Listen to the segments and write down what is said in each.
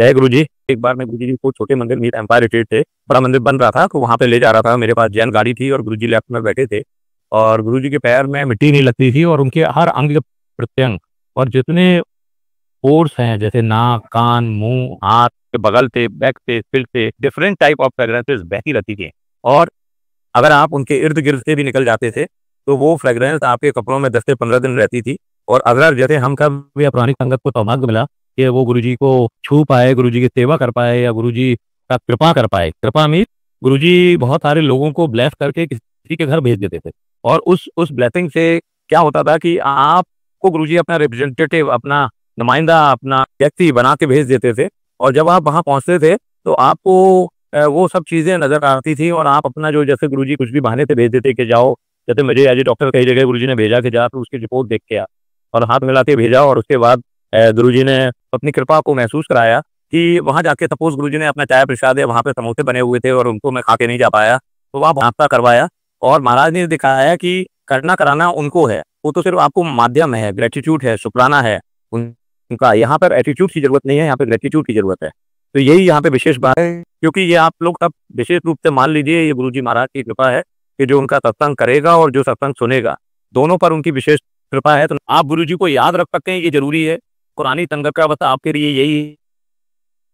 जय गुरु जी। एक बार मैं गुरु जी को छोटे मंदिर में एम्पायर रिट्रीट थे, बड़ा मंदिर बन रहा था, तो वहाँ पे ले जा रहा था। मेरे पास जैन गाड़ी थी और गुरु जी लेफ्ट में बैठे थे और गुरु जी के पैर में मिट्टी नहीं लगती थी और उनके हर अंग प्रत्यंग और जितने पोर्स हैं जैसे नाक, कान, मुँह, हाथ के बगल से, बैक से, सिर से डिफरेंट टाइप ऑफ फ्रेग्रेंसेस बहती रहती थी और अगर आप उनके इर्द-गिर्द से भी निकल जाते थे, तो वो फ्रेग्रेंस आपके कपड़ों में 10 से 15 दिन रहती थी। और अगर जैसे हम कभी पुरानी संगत को सौभाग्य मिला कि वो गुरुजी को छू पाए, गुरुजी की सेवा कर पाए या गुरुजी का कृपा कर पाए। कृपा मीन्स गुरुजी बहुत सारे लोगों को ब्लेस करके किसी के घर भेज देते थे और उस ब्लेसिंग से क्या होता था कि आपको गुरुजी अपना रिप्रेजेंटेटिव, अपना नुमाइंदा, अपना व्यक्ति बना के भेज देते थे और जब आप वहाँ पहुँचते थे, तो आपको वो सब चीज़ें नज़र आती थी और आप अपना जो जैसे गुरुजी कुछ भी बहाने से भेज देते कि जाओ, जैसे मुझे एज ए डॉक्टर कई जगह गुरुजी ने भेजा कि जा तू उसकी रिपोर्ट देख के आ और हाथ मिला के भेजा और उसके बाद गुरुजी ने अपनी कृपा को महसूस कराया कि वहाँ जाके सपोज़ गुरुजी ने अपना चाय प्रसाद है, वहाँ पे समोसे बने हुए थे और उनको मैं खा के नहीं जा पाया, तो वहाँ नाश्ता करवाया और महाराज ने दिखाया कि करना कराना उनको है, वो तो सिर्फ़ आपको माध्यम है, ग्रैटिट्यूड है, शुकराना है उनका। यहाँ पर एटीट्यूड की ज़रूरत नहीं है, यहाँ पे ग्रैटिट्यूड की ज़रूरत है। तो यही यहाँ पे विशेष बात है, क्योंकि ये आप लोग सब विशेष रूप से मान लीजिए ये गुरुजी महाराज की कृपा है कि जो उनका सत्संग करेगा और जो सत्संग सुनेगा, दोनों पर उनकी विशेष कृपा है। तो आप गुरुजी को याद रख सकते हैं, ये ज़रूरी है। पुरानी संगत का बस आपके लिए यही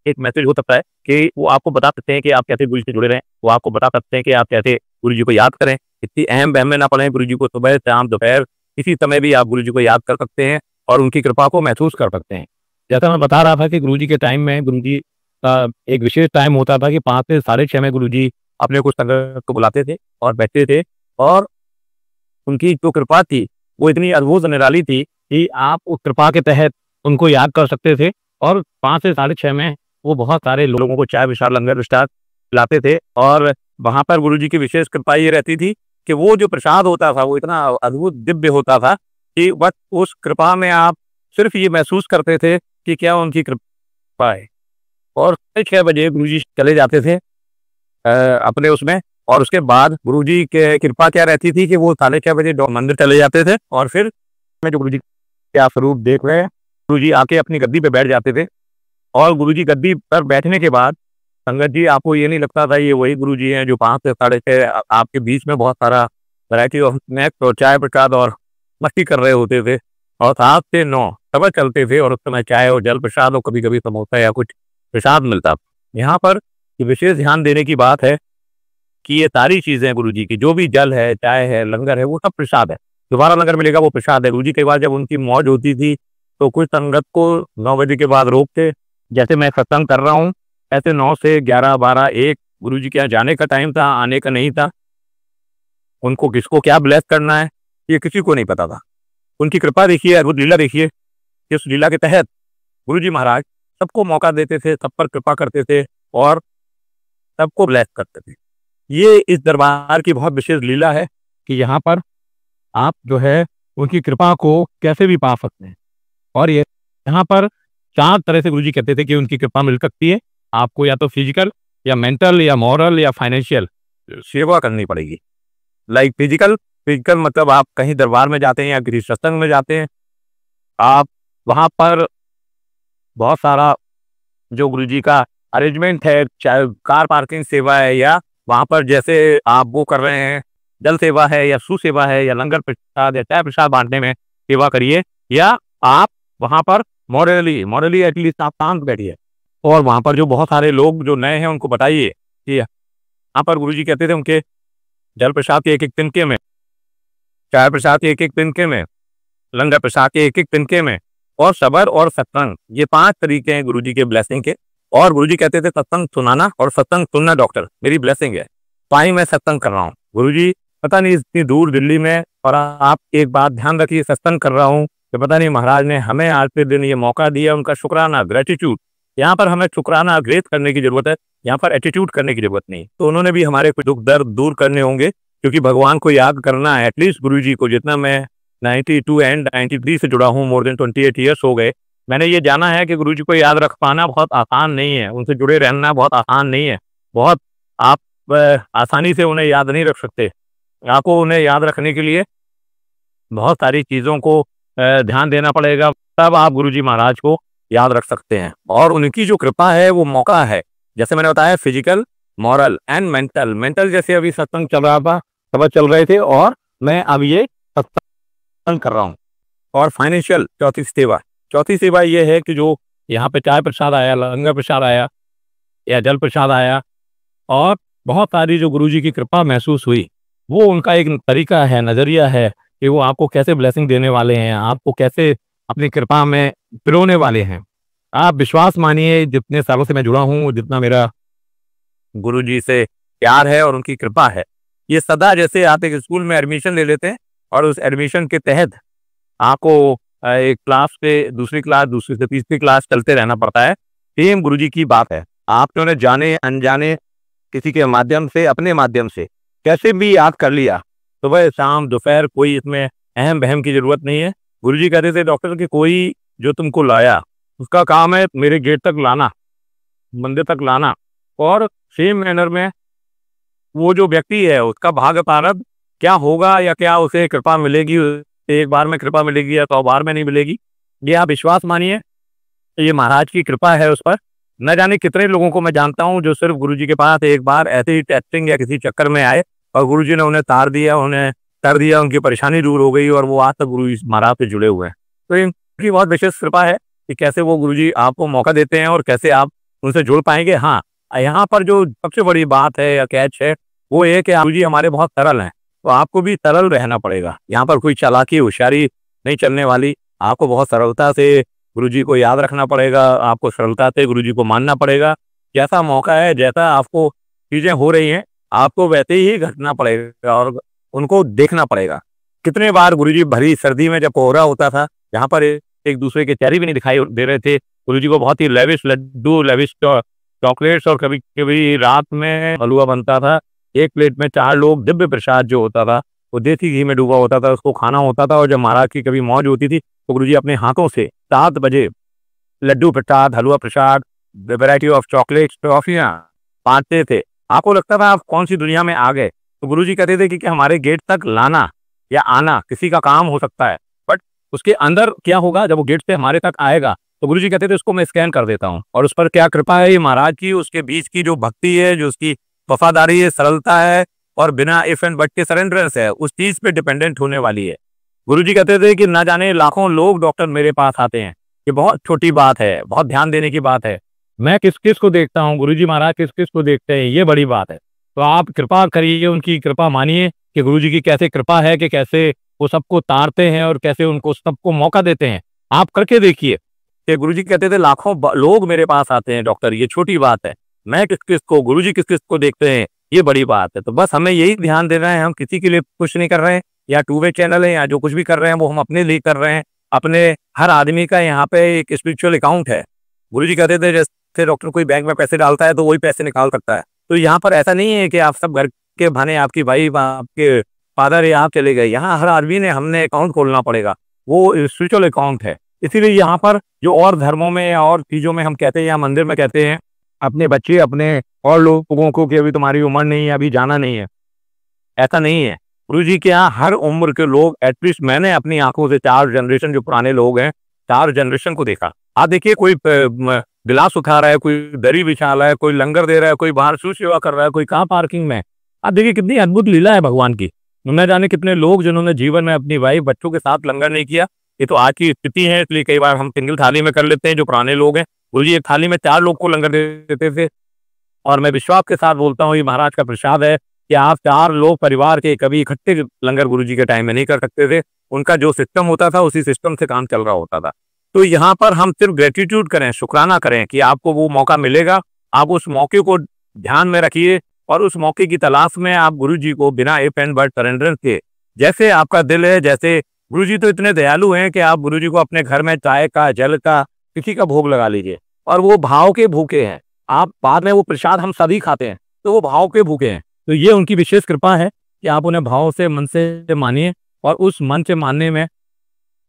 एक मैसेज हो सकता है कि वो आपको बता सकते हैं कि आप कैसे गुरु से जुड़े रहें, वो आपको बता सकते हैं कि आप कैसे गुरुजी को याद करें। इतनी अहम बहम में ना पड़ें, गुरुजी को सुबह, शाम, दोपहर किसी समय भी आप गुरुजी को याद कर सकते हैं और उनकी कृपा को महसूस कर सकते हैं। जैसा मैं बता रहा था कि गुरुजी के टाइम में गुरुजी का एक विशेष टाइम होता था कि 5 से साढ़े 6 में गुरुजी अपने कुछ संगत को बुलाते थे और बैठते थे और उनकी जो कृपा थी, वो इतनी अद्भुत निराली थी कि आप उस कृपा के तहत उनको याद कर सकते थे और 5 से साढ़े 6 में वो बहुत सारे लोगों को चाय विशाल लंगर विस्तार पिलाते थे और वहाँ पर गुरुजी की विशेष कृपा ये रहती थी कि वो जो प्रसाद होता था, वो इतना अद्भुत दिव्य होता था कि बस उस कृपा में आप सिर्फ़ ये महसूस करते थे कि क्या उनकी कृपा है। और 6 बजे गुरुजी चले जाते थे अपने उसमें और उसके बाद गुरुजी के कृपा क्या रहती थी कि वो 6:30 बजे मंदिर चले जाते थे और फिर मैं जो गुरुजी क्या स्वरूप देख रहे हैं, गुरुजी आके अपनी गद्दी पे बैठ जाते थे और गुरुजी गद्दी पर बैठने के बाद संगत जी आपको ये नहीं लगता था ये वही गुरुजी हैं जो 5 से साढ़े 6 आपके बीच में बहुत सारा वैरायटी ऑफ स्नैक्स और चाय प्रसाद और मस्ती कर रहे होते थे और 7 से 9 सबर चलते थे और उस समय चाय और जल प्रसाद और कभी-कभी समोसा या कुछ प्रसाद मिलता। यहाँ पर ये विशेष ध्यान देने की बात है कि ये सारी चीज़ें गुरुजी की, जो भी जल है, चाय है, लंगर है, वो सब प्रसाद है। दोबारा लंगर मिलेगा वो प्रसाद है। गुरुजी कई बार जब उनकी मौज होती थी, तो कुछ संगत को 9 बजे के बाद रोकते, जैसे मैं सत्संग कर रहा हूँ, ऐसे 9 से 11, 12, 1 गुरुजी के यहाँ जाने का टाइम था, आने का नहीं था। उनको किसको क्या ब्लेस करना है, ये किसी को नहीं पता था। उनकी कृपा देखिए, अद्भुत लीला देखिए कि उस लीला के तहत गुरुजी महाराज सबको मौका देते थे, सब पर कृपा करते थे और सबको ब्लेस करते थे। ये इस दरबार की बहुत विशेष लीला है कि यहाँ पर आप जो है उनकी कृपा को कैसे भी पा सकते हैं और ये यहाँ पर 4 तरह से गुरुजी कहते थे कि उनकी कृपा मिल सकती है। आपको या तो फिजिकल या मेंटल या मॉरल या फाइनेंशियल सेवा करनी पड़ेगी। लाइक फिजिकल मतलब आप कहीं दरबार में जाते हैं या किसी सत्संग में जाते हैं, आप वहाँ पर बहुत सारा जो गुरुजी का अरेंजमेंट है, चाहे कार पार्किंग सेवा है या वहाँ पर जैसे आप वो कर रहे हैं, जल सेवा है या सुसेवा है या लंगर प्रसाद या चाय प्रसाद बाँटने में सेवा करिए या आप वहाँ पर मॉरली एटलीस्ट आप शांत बैठिए और वहाँ पर जो बहुत सारे लोग जो नए हैं उनको बताइए कि यहाँ पर गुरुजी कहते थे उनके जल प्रसाद के एक-एक तिनके में, चाय प्रसाद के एक-एक तिनके में, लंगर प्रसाद के एक-एक तिनके में और सबर और सत्संग, ये 5 तरीके हैं गुरुजी के ब्लेसिंग के। और गुरुजी कहते थे सत्संग सुनाना और सत्संग सुनना डॉक्टर मेरी ब्लेसिंग है, तो ही मैं सत्संग कर रहा हूँ। गुरुजी पता नहीं इतनी दूर दिल्ली में और आप एक बात ध्यान रखिए, सत्संग कर रहा हूँ कि पता नहीं महाराज ने हमें आज के दिन ये मौका दिया, उनका शुक्राना, ग्रेटिट्यूड। यहाँ पर हमें शुक्राना ग्रेट करने की जरूरत है, यहाँ पर एटीट्यूड करने की जरूरत नहीं। तो उन्होंने भी हमारे कुछ दुख दर्द दूर करने होंगे क्योंकि भगवान को याद करना है। एटलीस्ट गुरुजी को जितना मैं 92 एंड 93 से जुड़ा हूँ, मोर देन 28 ईयर्स हो गए, मैंने ये जाना है कि गुरुजी को याद रख पाना बहुत आसान नहीं है, उनसे जुड़े रहना बहुत आसान नहीं है। बहुत आप आसानी से उन्हें याद नहीं रख सकते। आपको उन्हें याद रखने के लिए बहुत सारी चीज़ों को ध्यान देना पड़ेगा, तब आप गुरुजी महाराज को याद रख सकते हैं। और उनकी जो कृपा है वो मौका है, जैसे मैंने बताया physical, moral and mental. Mental जैसे अभी सत्संग चल रहा था, सब चल रहे थे, और मैं अब ये सत्संग कर रहा हूँ। और फाइनेंशियल चौथी सेवा ये है कि जो यहाँ पे चाय प्रसाद आया, लंगर प्रसाद आया या जल प्रसाद आया, और बहुत सारी जो गुरुजी की कृपा महसूस हुई, वो उनका एक तरीका है, नज़रिया है कि वो आपको कैसे ब्लेसिंग देने वाले हैं, आपको कैसे अपनी कृपा में पिरोने वाले हैं। आप विश्वास मानिए, जितने सालों से मैं जुड़ा हूँ, जितना मेरा गुरुजी से प्यार है और उनकी कृपा है, ये सदा, जैसे आप एक स्कूल में एडमिशन ले लेते हैं और उस एडमिशन के तहत आपको एक क्लास से दूसरी क्लास, दूसरी से तीसरी क्लास चलते रहना पड़ता है, सेम गुरुजी की बात है। आपने उन्हें जाने अनजाने किसी के माध्यम से, अपने माध्यम से कैसे भी याद कर लिया, सुबह शाम दोपहर, कोई इसमें अहम बहम की जरूरत नहीं है। गुरुजी कहते थे डॉक्टर कि कोई जो तुमको लाया उसका काम है मेरे गेट तक लाना, मंदिर तक लाना, और सेम मैनर में वो जो व्यक्ति है उसका भाग्य प्रारब्ध क्या होगा, या क्या उसे कृपा मिलेगी, एक बार में कृपा मिलेगी या 100 बार में नहीं मिलेगी, ये आप विश्वास मानिए, ये महाराज की कृपा है उस पर। न जाने कितने लोगों को मैं जानता हूँ जो सिर्फ गुरुजी के पास एक बार ऐसे ही टेस्टिंग या किसी चक्कर में आए और गुरुजी ने उन्हें तार दिया, उन्हें कर दिया, उनकी परेशानी दूर हो गई और वो आज तक गुरु महाराज से जुड़े हुए हैं। तो इनकी बहुत विशेष कृपा है कि कैसे वो गुरुजी आपको मौका देते हैं और कैसे आप उनसे जुड़ पाएंगे। हाँ, यहाँ पर जो सबसे बड़ी बात है या कैच है वो ये कि गुरुजी हमारे बहुत सरल हैं, तो आपको भी सरल रहना पड़ेगा। यहाँ पर कोई चालाकी होशियारी नहीं चलने वाली, आपको बहुत सरलता से गुरुजी को याद रखना पड़ेगा, आपको सरलता से गुरुजी को मानना पड़ेगा। जैसा मौका है, जैसा आपको चीजें हो रही हैं, आपको वैसे ही घटना पड़ेगा और उनको देखना पड़ेगा। कितने बार गुरुजी भरी सर्दी में जब कोहरा होता था, जहाँ पर एक दूसरे के चेहरे भी नहीं दिखाई दे रहे थे, गुरुजी को बहुत ही लेविश लड्डू, लेविश चॉकलेट्स, और कभी कभी रात में हलवा बनता था, एक प्लेट में 4 लोग, दिव्य प्रसाद जो होता था वो देसी घी में डूबा होता था, उसको खाना होता था। और जब महाराज की कभी मौज होती थी तो गुरुजी अपने हाथों से 7 बजे लड्डू प्रसाद, हलवा प्रसाद, वैरायटी ऑफ चॉकलेट्स, टॉफियां बांटते थे। आपको लगता था आप कौन सी दुनिया में आ गए। तो गुरुजी कहते थे कि हमारे गेट तक लाना या आना किसी का काम हो सकता है, बट उसके अंदर क्या होगा जब वो गेट से हमारे तक आएगा, तो गुरुजी कहते थे उसको मैं स्कैन कर देता हूँ। और उस पर क्या कृपा है ये महाराज की, उसके बीच की जो भक्ति है, जो उसकी वफादारी है, सरलता है, और बिना इफ एंड बट के सरेंडरेंस है, उस चीज पे डिपेंडेंट होने वाली है। गुरुजी कहते थे कि ना जाने लाखों लोग डॉक्टर मेरे पास आते हैं, ये बहुत छोटी बात है, बहुत ध्यान देने की बात है। मैं किस किस को देखता हूँ, गुरुजी महाराज किस किस को देखते हैं, ये बड़ी बात है। तो आप कृपा करिए, उनकी कृपा मानिए कि गुरुजी की कैसे कृपा है कि कैसे वो सबको तारते हैं और कैसे उनको सबको मौका देते हैं। आप करके देखिए कि गुरुजी कहते थे लाखों लोग मेरे पास आते हैं डॉक्टर, ये छोटी बात है। मैं किस किस को, गुरुजी किस किस को देखते हैं, ये बड़ी बात है। तो बस हमें यही ध्यान देना है, हम किसी के लिए कुछ नहीं कर रहे हैं, या 2 वे चैनल है, या जो कुछ भी कर रहे हैं वो हम अपने लिए कर रहे हैं। अपने हर आदमी का यहाँ पे एक स्पिरिचुअल अकाउंट है। गुरुजी कहते थे जैसे डॉक्टर कोई बैंक में पैसे डालता है तो वही पैसे निकाल सकता है। तो यहाँ पर ऐसा नहीं है कि आप सब घर के बहाने आपकी भाई, आपके फादर या आप चले गए। यहाँ हर आदमी ने, हमने अकाउंट खोलना पड़ेगा, वो स्पिरिचुअल अकाउंट है। इसीलिए यहाँ पर जो और धर्मों में या और चीजों में हम कहते हैं, या मंदिर में कहते हैं अपने बच्चे, अपने और लोगों को कि अभी तुम्हारी उम्र नहीं है, अभी जाना नहीं है, ऐसा नहीं है। गुरुजी के यहाँ हर उम्र के लोग, एटलीस्ट मैंने अपनी आंखों से 4 जनरेशन जो पुराने लोग हैं, 4 जनरेशन को देखा। आप देखिए, कोई गिलास उठा रहा है, कोई दरी बिछा रहा है, कोई लंगर दे रहा है, कोई बाहर शू सेवा कर रहा है, कोई कहाँ पार्किंग में। आप देखिए कितनी अद्भुत लीला है भगवान की। न जाने कितने लोग जिन्होंने जीवन में अपनी वाइफ, बच्चों के साथ लंगर नहीं किया। ये तो आज की स्थिति है, इसलिए कई बार हम सिंगल थाली में कर लेते हैं। जो पुराने लोग हैं, गुरुजी एक थाली में 4 लोग को लंगर देते थे। और मैं विश्वास के साथ बोलता हूँ, ये महाराज का प्रसाद है कि आप 4 लोग परिवार के कभी इकट्ठे लंगर गुरुजी के टाइम में नहीं कर सकते थे। उनका जो सिस्टम होता था उसी सिस्टम से काम चल रहा होता था। तो यहाँ पर हम सिर्फ ग्रेटिट्यूड करें, शुक्राना करें कि आपको वो मौका मिलेगा। आप उस मौके को ध्यान में रखिए और उस मौके की तलाश में आप गुरुजी को बिना इफ एंड बट सरेंडरेंस के, जैसे आपका दिल है, जैसे गुरुजी तो इतने दयालु हैं कि आप गुरुजी को अपने घर में चाय का, जल का, किसी का भोग लगा लीजिए, और वो भाव के भूखे हैं। आप बाद में वो प्रसाद हम सभी खाते हैं, तो वो भाव के भूखे हैं। तो ये उनकी विशेष कृपा है कि आप उन्हें भाव से, मन से मानिए, और उस मन से मानने में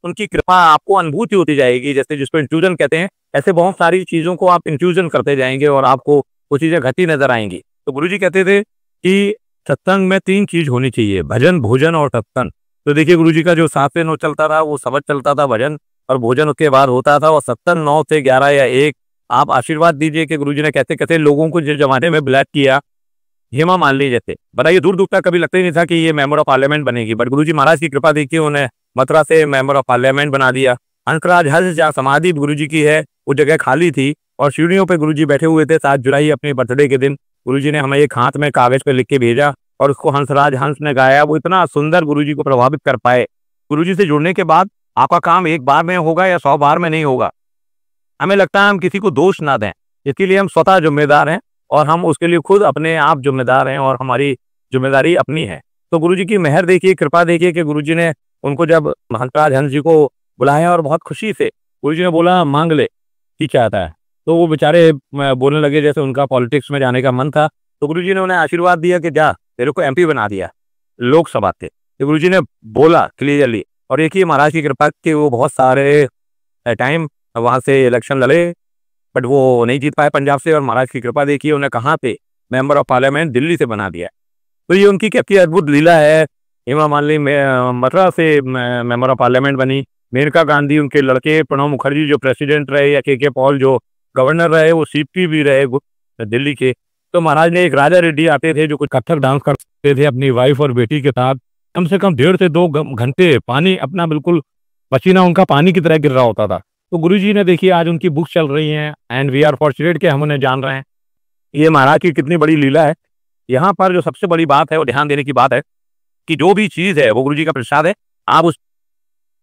उनकी कृपा आपको अनुभूति होती जाएगी। जैसे जिसको इंफ्यूजन कहते हैं, ऐसे बहुत सारी चीजों को आप इंफ्यूजन करते जाएंगे और आपको वो चीजें घटी नजर आएंगी। तो गुरुजी कहते थे कि सत्संग में 3 चीज होनी चाहिए, भजन, भोजन और सत्संग। तो देखिए, गुरुजी का जो 7 से 9 चलता था वो सबक चलता था, भजन, और भोजन उसके बाद होता था। और 7-9 से 11 या 1 आप आशीर्वाद दीजिए कि गुरुजी ने कैसे-कैसे लोगों को जिस जमाने में ब्लैक किया, हेमा मालिनी जैसे। बताइए दूर-दूर तक कभी लगता ही नहीं था कि ये मेंबर ऑफ पार्लियामेंट बनेगी, बट गुरुजी महाराज की कृपा देखिए उन्हें मथुरा से मेंबर ऑफ पार्लियामेंट बना दिया। हंसराज हंस जहाँ समाधि गुरुजी की है, वो जगह खाली थी और सीढ़ियों पे गुरुजी बैठे हुए थे 7 जुलाई अपने बर्थडे के दिन। गुरुजी ने हमें एक हाथ में कागज पे लिख के भेजा और उसको हंसराज हंस ने गाया। वो इतना सुंदर गुरुजी को प्रभावित कर पाए। गुरुजी से जुड़ने के बाद आपका काम एक बार में होगा या 100 बार में नहीं होगा। हमें लगता है हम किसी को दोष ना दें, इसके लिए हम स्वतः जिम्मेदार हैं और हम उसके लिए खुद अपने आप जिम्मेदार हैं और हमारी जिम्मेदारी अपनी है। तो गुरुजी की मेहर देखिए, कृपा देखिए कि गुरुजी ने उनको जब हंसराज हंस जी को बुलाया और बहुत खुशी से गुरुजी ने बोला मांग ले की चाहता है। तो वो बेचारे बोलने लगे जैसे उनका पॉलिटिक्स में जाने का मन था। तो गुरुजी ने उन्हें आशीर्वाद दिया कि जा तेरे को एमपी बना दिया लोकसभा से। तो गुरुजी ने बोला क्लियरली और एक ही महाराज की कृपा कि वो बहुत सारे टाइम वहां से इलेक्शन लड़े बट वो नहीं जीत पाए पंजाब से। और महाराज की कृपा देखिए उन्हें कहाँ पे मेंबर ऑफ पार्लियामेंट दिल्ली से बना दिया। तो ये उनकी कितनी अद्भुत लीला है। हेमा मालिनी मथुरा से मेंबर ऑफ पार्लियामेंट बनी। मेनका गांधी उनके लड़के, प्रणब मुखर्जी जो प्रेसिडेंट रहे या के पॉल जो गवर्नर रहे, वो सीपी भी रहे दिल्ली के। तो महाराज ने एक राजा रेड्डी आते थे जो कुछ कथक डांस करते थे अपनी वाइफ और बेटी के साथ। कम से कम 1.5 से 2 घंटे पानी अपना बिल्कुल पसीना उनका पानी की तरह गिर रहा होता था। तो गुरुजी ने देखिए आज उनकी बुक चल रही हैं एंड वी आर फॉर्चुनेट कि हम उन्हें जान रहे हैं। ये महाराज की कितनी बड़ी लीला है। यहाँ पर जो सबसे बड़ी बात है वो ध्यान देने की बात है कि जो भी चीज़ है वो गुरुजी का प्रसाद है। आप उस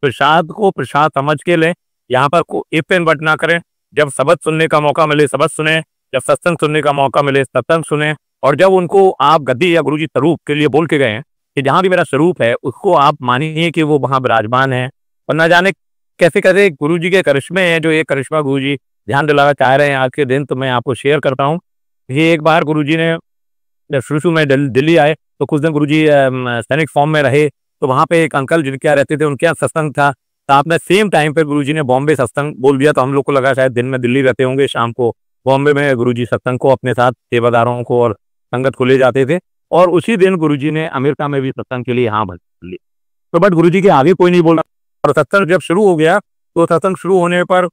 प्रसाद को प्रसाद समझ के लें। यहाँ पर इफ एंड बट ना करें। जब शब्द सुनने का मौका मिले शब्द सुने, जब सत्संग सुनने का मौका मिले सत्संग सुने। और जब उनको आप गद्दी या गुरुजी स्वरूप के लिए बोल के गए हैं कि जहाँ भी मेरा स्वरूप है उसको आप मानिए कि वो वहाँ विराजमान है। और न जाने कैसे कैसे गुरुजी के करिश्मे हैं जो ये करिश्मा गुरुजी ध्यान दिलाना चाह रहे हैं आज के दिन, तो मैं आपको शेयर करता हूँ। ये एक बार गुरुजी ने जब शुरू में दिल्ली आए तो कुछ दिन गुरुजी सैनिक फॉर्म में रहे। तो वहाँ पे एक अंकल जिनके यहाँ रहते थे उनके यहाँ सत्संग था। तो आपने सेम टाइम पे गुरुजी ने बॉम्बे सत्संग बोल दिया। तो हम लोग को लगा शायद दिन में दिल्ली रहते होंगे, शाम को बॉम्बे में गुरुजी सत्संग को अपने साथ सेवादारों को और संगत को ले जाते थे। और उसी दिन गुरुजी ने अमेरिका में भी सत्संग के लिए यहाँ भर ली। तो बट गुरुजी के आगे कोई नहीं बोला। और सत्संग जब शुरू हो गया तो सत्संग शुरू होने पर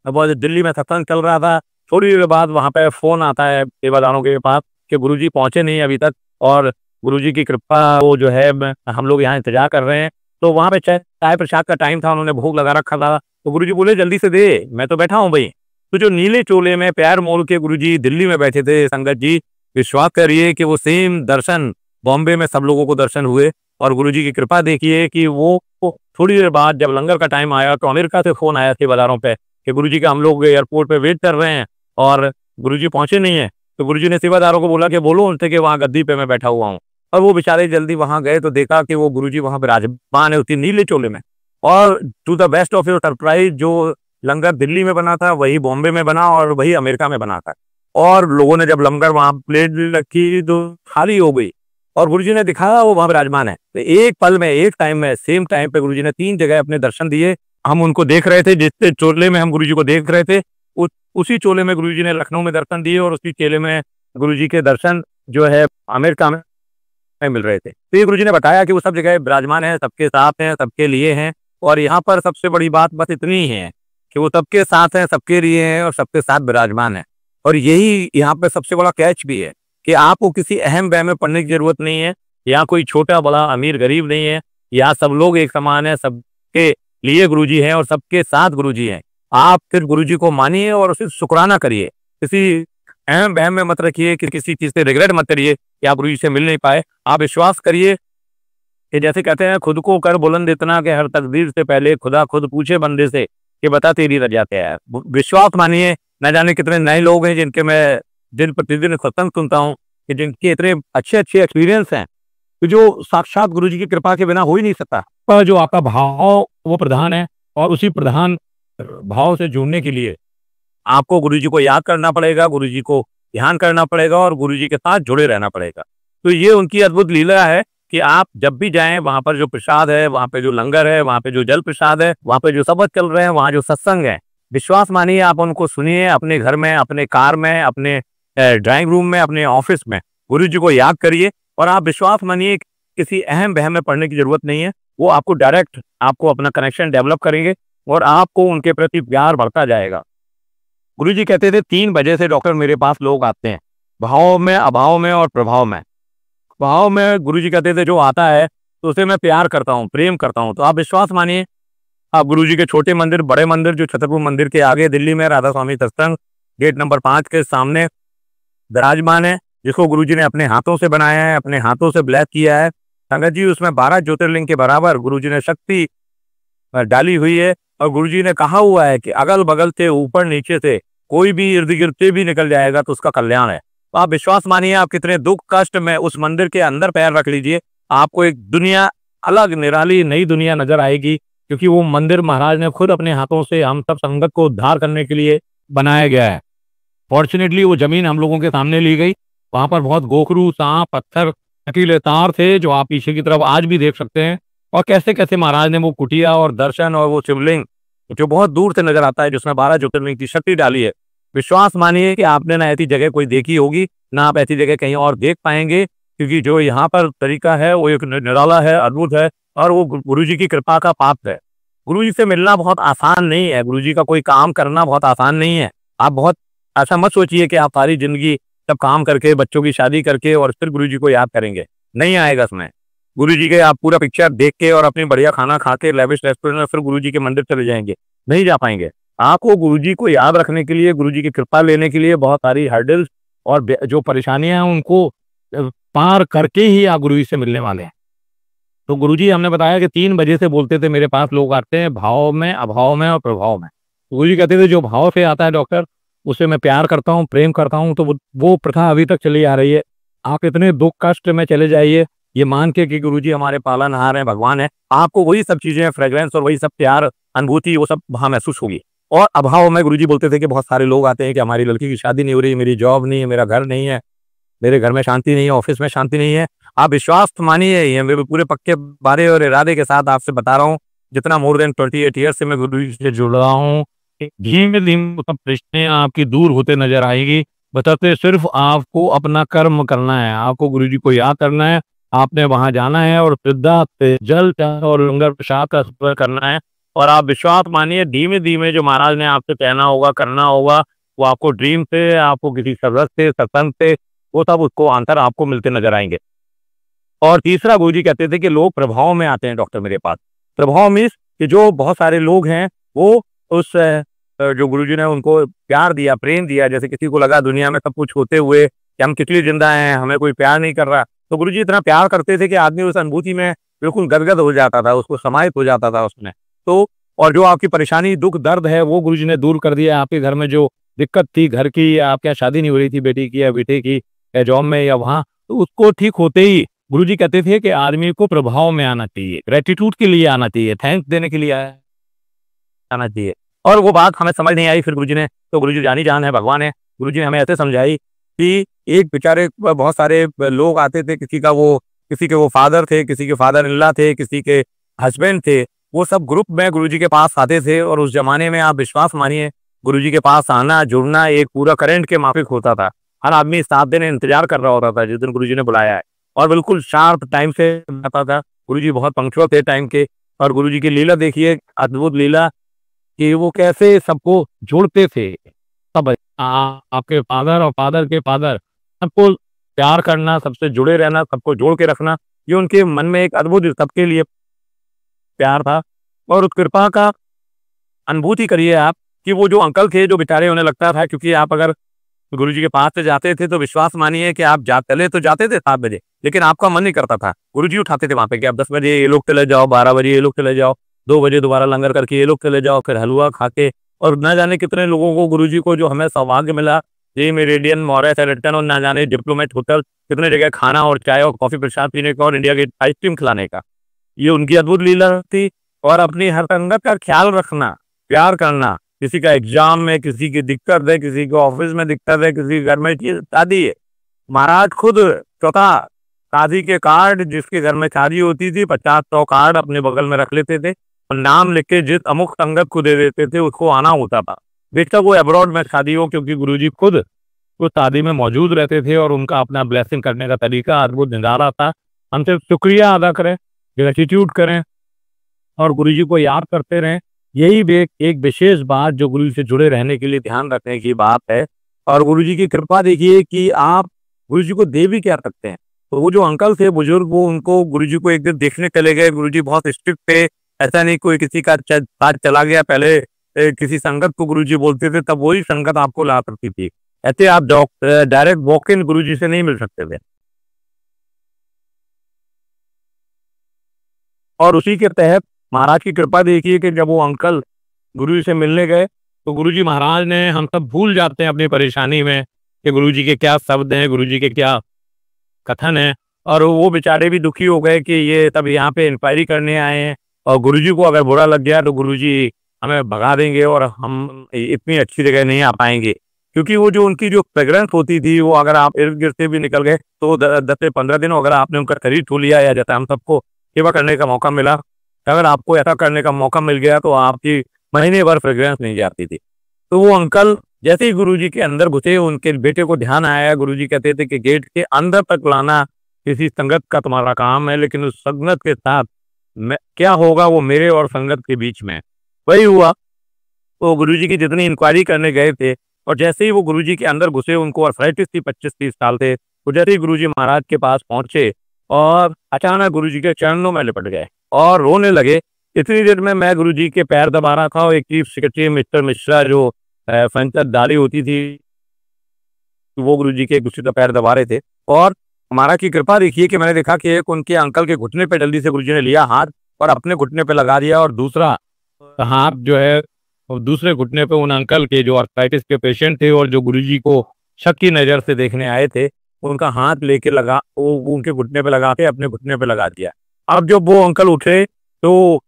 अब दिल्ली में सत्संग चल रहा था। थोड़ी देर बाद वहाँ पे फ़ोन आता है सेवादारों के पास कि गुरुजी पहुँचे नहीं अभी तक और गुरुजी की कृपा वो जो है हम लोग यहाँ इंतजार कर रहे हैं। तो वहाँ पे चाय प्रसाद का टाइम था, उन्होंने भोग लगा रखा था। तो गुरुजी बोले जल्दी से दे, मैं तो बैठा हूँ भाई। तो जो नीले चोले में पैर मोल के गुरुजी दिल्ली में बैठे थे, संगत जी विश्वास करिए कि वो सेम दर्शन बॉम्बे में सब लोगों को दर्शन हुए। और गुरुजी की कृपा देखिए कि वो थोड़ी देर बाद जब लंगर का टाइम आया तो अमेरिका से फ़ोन आया सेवादारों पे कि गुरुजी का हम लोग एयरपोर्ट पे वेट कर रहे हैं और गुरुजी पहुंचे नहीं है। तो गुरुजी ने सेवादारों को बोला कि बोलो उनसे कि वहाँ गद्दी पे मैं बैठा हुआ हूँ। और वो बेचारे जल्दी वहाँ गए तो देखा कि वो गुरुजी वहाँ पे विराजमान है उसी नीले चोले में। और to the best of your surprise जो लंगर दिल्ली में बना था वही बॉम्बे में बना और वही अमेरिका में बना था। और लोगों ने जब लंगर वहाँ प्लेट रखी तो खाली हो गई और गुरुजी ने दिखाया वो वहाँ विराजमान है। तो एक पल में एक टाइम में सेम टाइम पे गुरुजी ने 3 जगह अपने दर्शन दिए। हम उनको देख रहे थे, जिस चोले में हम गुरुजी को देख रहे थे उसी चोले में गुरुजी ने लखनऊ में दर्शन दिए और उसी चोले में गुरुजी के दर्शन जो है अमेरिका में मिल रहे थे। तो ये गुरुजी ने बताया कि वो सब जगह विराजमान है, सबके साथ हैं, सबके लिए हैं। और यहाँ पर सबसे बड़ी बात बस इतनी ही है कि वो सबके साथ हैं, सबके लिए हैं और सबके साथ विराजमान है। और यही यहाँ पे सबसे बड़ा कैच भी है कि आपको किसी अहम वहम में पढ़ने की जरूरत नहीं है। यहाँ कोई छोटा बड़ा अमीर गरीब नहीं है। यहाँ सब लोग एक समान है, सबके लिए गुरुजी हैं और सबके साथ गुरुजी हैं। आप फिर गुरुजी को मानिए और उसे शुक्राना करिए। किसी अहम वहम में मत रखिए कि किसी चीज़ से रिग्रेट मत करिए कि आप गुरुजी से मिल नहीं पाए। आप विश्वास करिए कि जैसे कहते हैं खुद को कर बुलंद इतना कि हर तकदीर से पहले खुदा खुद पूछे बंदे से कि बता तेरी रजा क्या है। विश्वास मानिए। न जाने कितने नए लोग हैं जिनके मैं दिन प्रतिदिन सत्संग सुनता हूँ कि जिनके इतने अच्छे अच्छे एक्सपीरियंस हैं तो जो साक्षात गुरुजी की कृपा के बिना हो ही नहीं सकता। पर जो आपका भाव वो प्रधान है और उसी प्रधान भाव से जुड़ने के लिए आपको गुरुजी को याद करना पड़ेगा, गुरुजी को ध्यान करना पड़ेगा और गुरुजी के साथ जुड़े रहना पड़ेगा। तो ये उनकी अद्भुत लीला है कि आप जब भी जाएं वहाँ पर जो प्रसाद है, वहाँ पे जो लंगर है, वहाँ पे जो जल प्रसाद है, वहाँ पे जो शब्द चल रहे हैं, वहाँ जो सत्संग है, विश्वास मानिए आप उनको सुनिए। अपने घर में, अपने कार में, अपने ड्राइंग रूम में, अपने ऑफिस में गुरुजी को याद करिए। और आप विश्वास मानिए किसी अहम वहम में पढ़ने की जरूरत नहीं है। वो आपको डायरेक्ट आपको अपना कनेक्शन डेवलप करेंगे और आपको उनके प्रति प्यार बढ़ता जाएगा। गुरुजी कहते थे 3 बजे से डॉक्टर मेरे पास लोग आते हैं, भाव में, अभाव में और प्रभाव में। भाव में गुरुजी कहते थे जो आता है तो उसे मैं प्यार करता हूँ, प्रेम करता हूँ। तो आप विश्वास मानिए, आप गुरुजी के छोटे मंदिर, बड़े मंदिर जो छतरपुर मंदिर के आगे दिल्ली में राधा स्वामी सत्संग गेट नंबर 5 के सामने विराजमान है, जिसको गुरुजी ने अपने हाथों से बनाया है, अपने हाथों से ब्लेस किया है। संगत जी, उसमें 12 ज्योतिर्लिंग के बराबर गुरुजी ने शक्ति डाली हुई है। और गुरुजी ने कहा हुआ है कि अगल बगल से, ऊपर नीचे से कोई भी इर्द गिर्द से भी निकल जाएगा तो उसका कल्याण है। तो आप विश्वास मानिए, आप कितने दुख कष्ट में उस मंदिर के अंदर पैर रख लीजिए, आपको एक दुनिया, अलग निराली नई दुनिया नजर आएगी। क्योंकि वो मंदिर महाराज ने खुद अपने हाथों से हम सब संगत को उद्धार करने के लिए बनाया गया है। फॉर्चुनेटली वो जमीन हम लोगों के सामने ली गई। वहां पर बहुत गोखरू, सांप, पत्थर, नुकीले तार थे, जो आप पीछे की तरफ आज भी देख सकते हैं। और कैसे कैसे महाराज ने वो कुटिया और दर्शन और वो शिवलिंग जो बहुत दूर से नजर आता है, जिसमें 12 ज्योतिर्लिंग की शक्ति डाली है। विश्वास मानिए कि आपने ना ऐसी जगह कोई देखी होगी, ना आप ऐसी जगह कहीं और देख पाएंगे। क्योंकि जो यहाँ पर तरीका है वो एक निराला है, अद्भुत है, और वो गुरुजी की कृपा का पात्र है। गुरुजी से मिलना बहुत आसान नहीं है, गुरुजी का कोई काम करना बहुत आसान नहीं है। आप बहुत ऐसा मत सोचिए कि आप सारी जिंदगी सब काम करके, बच्चों की शादी करके और फिर गुरुजी को याद करेंगे, नहीं आएगा समय। गुरुजी के आप पूरा पिक्चर देख के और अपनी बढ़िया खाना खा के लेविश रेस्टोरेंट में फिर गुरुजी के मंदिर चले जाएंगे, नहीं जा पाएंगे। आपको गुरुजी को याद रखने के लिए, गुरुजी की कृपा लेने के लिए बहुत सारी हर्डल्स और जो परेशानियां हैं उनको पार करके ही आप गुरुजी से मिलने वाले हैं। तो गुरुजी, हमने बताया कि 3 बजे से बोलते थे मेरे पास लोग आते हैं, भाव में, अभाव में और प्रभाव में। गुरुजी कहते थे जो भाव से आता है डॉक्टर, उससे मैं प्यार करता हूँ, प्रेम करता हूँ। तो वो प्रथा अभी तक चली आ रही है। आप इतने दुख कष्ट में चले जाइए, ये मान के कि गुरुजी हमारे पालनहार हैं, भगवान है, आपको वही सब चीजें, फ्रेग्रेंस और वही सब प्यार, अनुभूति, वो सब वहां महसूस होगी। और अभाव में गुरुजी बोलते थे कि बहुत सारे लोग आते हैं कि हमारी लड़की की शादी नहीं हो रही, मेरी जॉब नहीं है, मेरा घर नहीं है, मेरे घर में शांति नहीं है, ऑफिस में शांति नहीं है। आप विश्वास मानिए, ये मैं पूरे पक्के बारे और इरादे के साथ आपसे बता रहा हूँ, जितना मोर देन 28 ईयर से मैं गुरुजी से जुड़ रहा हूँ, धीमे धीमे सब रिश्ते आपकी दूर होते नजर आएगी। बताते सिर्फ आपको अपना कर्म करना है, आपको गुरुजी को याद करना है, आपने वहां जाना है और श्रद्धा से जल और लंगर प्रसाद का सफर करना है। और आप विश्वास मानिए, धीमे धीमे जो महाराज ने आपसे कहना होगा, करना होगा, वो आपको ड्रीम से, आपको किसी सदस्य से, सत्संग से, वो सब उसको आंसर आपको मिलते नजर आएंगे। और तीसरा, गुरुजी कहते थे कि लोग प्रभाव में आते हैं डॉक्टर मेरे पास। प्रभाव मीन्स कि जो बहुत सारे लोग हैं वो उस जो गुरुजी ने उनको प्यार दिया, प्रेम दिया, जैसे किसी को लगा दुनिया में सब कुछ होते हुए कि हम किस लिए जिंदा हैं, हमें कोई प्यार नहीं कर रहा, तो गुरुजी इतना प्यार करते थे कि आदमी उस अनुभूति में बिल्कुल गदगद हो जाता था, उसको समाहित हो जाता था उसमें। तो और जो आपकी परेशानी, दुख, दर्द है, वो गुरुजी ने दूर कर दिया। आपके घर में जो दिक्कत थी, घर की, आपके यहाँ शादी नहीं हो रही थी बेटी की या बेटे की, या जॉब में या वहाँ, तो उसको ठीक होते ही गुरुजी कहते थे कि आदमी को प्रभाव में आना चाहिए, ग्रेटिट्यूड के लिए आना चाहिए, थैंक्स देने के लिए आना चाहिए। और वो बात हमें समझ नहीं आई फिर गुरुजी ने, तो गुरुजी जानी जान है, भगवान है, गुरुजी ने हमें ऐसे समझाई कि एक बेचारे बहुत सारे लोग आते थे, किसी के वो फादर थे, किसी के फादर इन लॉ थे, किसी के हस्बैंड थे, वो सब ग्रुप में गुरुजी के पास आते थे। और उस जमाने में आप विश्वास मानिए, गुरुजी के पास आना, जुड़ना एक पूरा करंट के माफिक होता था। हर आदमी 7 दिन इंतजार कर रहा होता था जिस दिन गुरुजी ने बुलाया है, और बिल्कुल शार्प टाइम से आता था। गुरुजी बहुत पंक्चुअल थे टाइम के। और गुरुजी की लीला देखिए, अद्भुत लीला, कि वो कैसे सबको जोड़ते थे। सब आपके फादर और फादर के फादर, सबको प्यार करना, सबसे जुड़े रहना, सबको जोड़ के रखना, ये उनके मन में एक अद्भुत सबके लिए प्यार था। और उस कृपा का अनुभूति करिए आप कि वो जो अंकल थे, जो बेचारे, उन्हें लगता था, क्योंकि आप अगर गुरुजी के पास से जाते थे तो विश्वास मानिए कि आप चले तो जाते थे 7 बजे, लेकिन आपका मन नहीं करता था। गुरुजी उठाते थे वहां पे कि आप 10 बजे ये लोग चले जाओ, 12 बजे ये लोग चले जाओ, 2 बजे दोबारा लंगर करके ये लोग चले जाओ, फिर हलवा खा के। और न जाने कितने लोगों को गुरुजी को, जो हमें सौभाग्य मिला, ये मेरिडियन, मॉरिस, एल्टन और न जाने डिप्लोमेट होटल, कितने जगह खाना और चाय और कॉफी प्रसाद पीने का और इंडिया गेट आइसक्रीम खिलाने का, ये उनकी अद्भुत लीला थी। और अपनी हर संगत का ख्याल रखना, प्यार करना, किसी का एग्जाम में, किसी की दिक्कत है, किसी को ऑफिस में दिक्कत है, किसी के घर में शादी है, महाराज खुद स्वतः शादी के कार्ड, जिसके घर में शादी होती थी, 50-100 कार्ड अपने बगल में रख लेते थे और नाम लिख के जिस अमुक संगत को दे देते थे, उसको आना होता था, बेशक वो अब्रॉड में शादी हो, क्योंकि गुरुजी खुद वो शादी में मौजूद रहते थे और उनका अपना ब्लेसिंग करने का तरीका अद्भुत निराला था। हमसे शुक्रिया अदा करें, ग्रेटिट्यूड करें और गुरुजी को याद करते रहें। यही भी एक विशेष बात जो गुरु जी से जुड़े रहने के लिए ध्यान रखने की बात है। और गुरु जी की कृपा देखिए कि आप गुरु जी को दे भी क्या सकते हैं। तो वो जो अंकल थे बुजुर्ग, वो उनको गुरु जी को एक दिन देखने चले गए। गुरु जी बहुत स्ट्रिक्ट थे, ऐसा नहीं कोई किसी का साथ चला गया। पहले किसी संगत को गुरु जी बोलते थे, तब वही संगत आपको ला सकती थी। ऐसे आप डायरेक्ट वॉक इन गुरु जी से नहीं मिल सकते थे। और उसी के तहत महाराज की कृपा देखिए कि जब वो अंकल गुरु जी से मिलने गए, तो गुरु जी महाराज ने, हम सब भूल जाते हैं अपनी परेशानी में कि गुरु जी के क्या शब्द हैं, गुरु जी के क्या कथन है। और वो बेचारे भी दुखी हो गए कि ये तब यहाँ पे इंक्वायरी करने आए हैं, और गुरु जी को अगर बुरा लग गया तो गुरु जी हमें भगा देंगे और हम इतनी अच्छी जगह नहीं आ पाएंगे। क्योंकि वो जो उनकी जो फ्रेग्रेंस होती थी, वो अगर आप इर्द गिर्द से भी निकल गए तो 10 से 15 दिन अगर आपने उनका शरीर छू लिया, या जैसा हम सबको सेवा करने का मौका मिला, अगर आपको ऐसा करने का मौका मिल गया तो आपकी महीने भर फ्रेग्रेंस नहीं जाती थी। तो वो अंकल जैसे ही गुरुजी के अंदर घुसे, उनके बेटे को ध्यान आया। गुरुजी कहते थे कि गेट के अंदर तक लाना किसी संगत का तुम्हारा काम है, लेकिन उस संगत के साथ क्या होगा वो मेरे और संगत के बीच में। वही हुआ। वो गुरुजी की जितनी इंक्वायरी करने गए थे, और जैसे ही वो गुरुजी के अंदर घुसे, उनको आर्थराइटिस थी, 25-30 साल थे। वो जैसे ही गुरुजी महाराज के पास पहुंचे और अचानक गुरुजी के चरणों में लिपट गए और रोने लगे। इतनी देर में मैं गुरुजी के पैर दबा रहा था, और एक चीफ सेक्रेटरी मिस्टर मिश्रा जो फर्नीचर डाली होती थी, वो गुरुजी के गुस्से का पैर दबा रहे थे। और हमारा की कृपा देखिए कि मैंने देखा कि एक उनके अंकल के घुटने पे जल्दी से गुरुजी ने लिया हाथ और अपने घुटने पे लगा दिया, और दूसरा हाथ जो है वो दूसरे घुटने पे उन अंकल के जो आर्थराइटिस के पेशेंट थे और जो गुरुजी को शक की नज़र से देखने आए थे, उनका हाथ लेके लगा, वो उनके घुटने पे लगा के अपने घुटने पे लगा दिया। अब जब वो अंकल उठे तो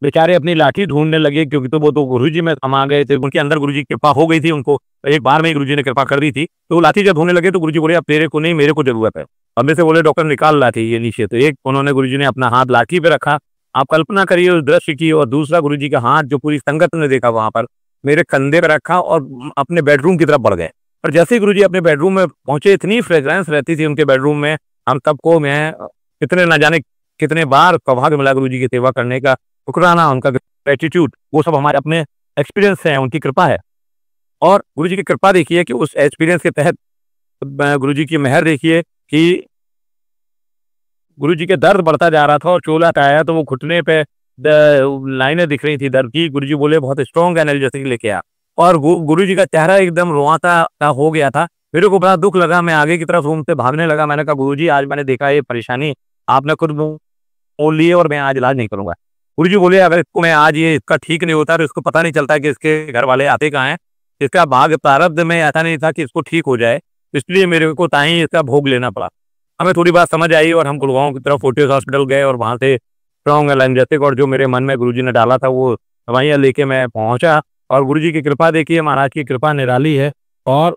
बेचारे अपनी लाठी ढूंढने लगे, क्योंकि तो वो तो गुरुजी में समा गए थे, उनके अंदर गुरुजी की कृपा हो गई थी, उनको एक बार में ही गुरुजी ने कृपा कर दी थी। तो वो लाठी जब ढूंढने लगे तो गुरुजी बोले अब तेरे को नहीं, मेरे को जरूरत है। अब में से बोले डॉक्टर निकाल लाठी ये नीचे। तो एक उन्होंने गुरुजी ने अपना हाथ लाठी पे रखा, आप कल्पना करिए उस दृश्य की, और दूसरा गुरुजी का हाथ जो पूरी संगत ने देखा वहां पर मेरे कंधे पे रखा और अपने बेडरूम की तरफ बढ़ गए। और जैसे ही गुरुजी अपने बेडरूम में पहुंचे, इतनी फ्रेग्रेंस रहती थी उनके बेडरूम में, हम सबको, मैं कितने न जाने कितने बार सौभाग्य मिला गुरुजी की सेवा करने का, शुक्राना उनका, एटीट्यूड, वो सब हमारे अपने एक्सपीरियंस हैं, उनकी कृपा है। और गुरुजी की कृपा देखिए कि उस एक्सपीरियंस के तहत गुरुजी की मेहर देखिए कि गुरुजी के दर्द बढ़ता जा रहा था, और चोला हटाया तो वो घुटने पे लाइनें दिख रही थी दर्द की। गुरुजी बोले बहुत स्ट्रॉन्ग एनर्जेटिक लेके आ। और गुरुजी का चेहरा एकदम रोआता सा हो गया था। मेरे को बड़ा दुख लगा, मैं आगे की तरफ रूम से भागने लगा। मैंने कहा गुरुजी आज मैंने देखा ये परेशानी आपने खुद बोल ली है, और मैं आज इलाज नहीं करूंगा। गुरुजी बोले अगर इसको मैं आज ये इसका ठीक नहीं होता तो इसको पता नहीं चलता कि इसके घर वाले आते कहाँ हैं। इसका भाग्य प्रारब्ध में ऐसा नहीं था कि इसको ठीक हो जाए, इसलिए मेरे को ताई इसका भोग लेना पड़ा। हमें थोड़ी बात समझ आई और हम गुड़गांव की तरफ फोर्टिस हॉस्पिटल गए, और वहाँ से स्ट्रॉन्ग एनर्जेटिक और जो मेरे मन में गुरुजी ने डाला था वो दवाइयाँ लेके मैं पहुँचा। और गुरुजी की कृपा देखिए, महाराज की कृपा निराली है। और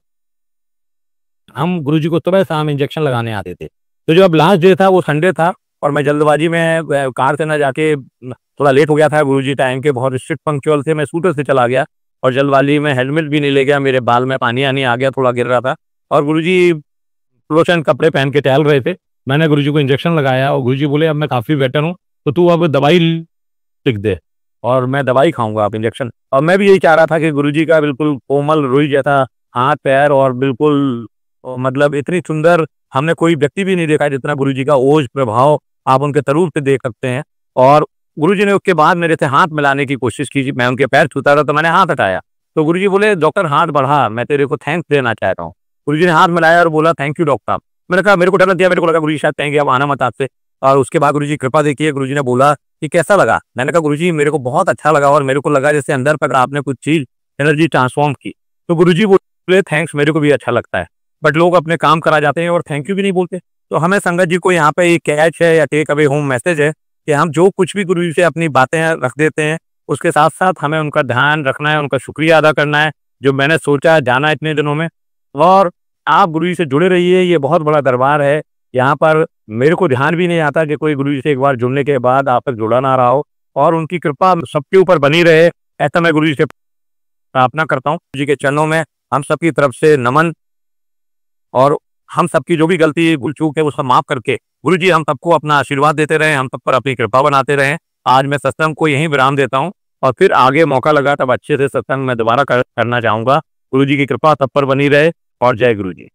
हम गुरुजी को सुबह शाम इंजेक्शन लगाने आते थे। तो जो अब लास्ट डे था वो संडे था, और मैं जल्दबाजी में कार से ना जाके थोड़ा लेट हो गया था। गुरुजी टाइम के बहुत स्ट्रिक्ट पंक्चुअल थे, मैं स्कूटर से चला गया और जल्दबाजी में हेलमेट भी नहीं ले गया, मेरे बाल में पानी आनी आ गया, थोड़ा गिर रहा था। और गुरुजी फ्लोरोसेंट कपड़े पहन के टहल रहे थे। मैंने गुरुजी को इंजेक्शन लगाया और गुरुजी बोले अब मैं काफ़ी बेटर हूँ, तो तू अब दवाई लिख दे और मैं दवाई खाऊंगा आप इंजेक्शन। और मैं भी यही चाह रहा था कि गुरुजी का बिल्कुल कोमल रुई जैसा हाथ पैर, और बिल्कुल मतलब इतनी सुंदर हमने कोई व्यक्ति भी नहीं देखा जितना गुरुजी का ओज प्रभाव आप उनके तरूर पे देख सकते हैं। और गुरुजी ने उसके बाद मेरे से हाथ मिलाने की कोशिश की, मैं उनके पैर छूता रहा तो मैंने हाथ हटाया, तो गुरुजी बोले डॉक्टर हाथ बढ़ा, मैं तेरे को थैंक्स देना चाहता हूँ। गुरुजी ने हाथ मिलाया और बोला थैंक यू डॉक्टर साहब। मैंने कहा मेरे को डर लग दिया, मेरे को लगा गुरुजी शायद कहेंगे अब आना मत आज से। और उसके बाद गुरुजी कृपा देखिए, गुरुजी ने बोला कि कैसा लगा। मैंने कहा गुरुजी मेरे को बहुत अच्छा लगा, और मेरे को लगा जैसे अंदर पर आपने कुछ चीज एनर्जी ट्रांसफॉर्म की। तो गुरुजी बोले थैंक्स, मेरे को भी अच्छा लगता है, बट लोग अपने काम करा जाते हैं और थैंक यू भी नहीं बोलते। तो हमें संगत जी को यहाँ पे ये कैच है या टेक अवे होम मैसेज है कि हम जो कुछ भी गुरु जी से अपनी बातें रख देते हैं, उसके साथ साथ हमें उनका ध्यान रखना है, उनका शुक्रिया अदा करना है जो मैंने सोचा जाना इतने दिनों में। और आप गुरु जी से जुड़े रहिए, ये बहुत बड़ा दरबार है। यहाँ पर मेरे को ध्यान भी नहीं आता कि कोई गुरु जी से एक बार जुड़ने के बाद आप तक जुड़ा ना रहा हो, और उनकी कृपा सबके ऊपर बनी रहे, ऐसा मैं गुरु जी से प्रार्थना करता हूँ। गुरु जी के चरणों में हम सबकी तरफ से नमन, और हम सबकी जो भी गलती भूल चूक है उसका माफ करके गुरु जी हम सबको अपना आशीर्वाद देते रहे, हम सब पर अपनी कृपा बनाते रहे। आज मैं सत्संग को यहीं विराम देता हूँ। और फिर आगे मौका लगा तब अच्छे से सत्संग मैं दोबारा करना चाहूँगा। गुरु जी की कृपा तब पर बनी रहे और जय गुरु जी।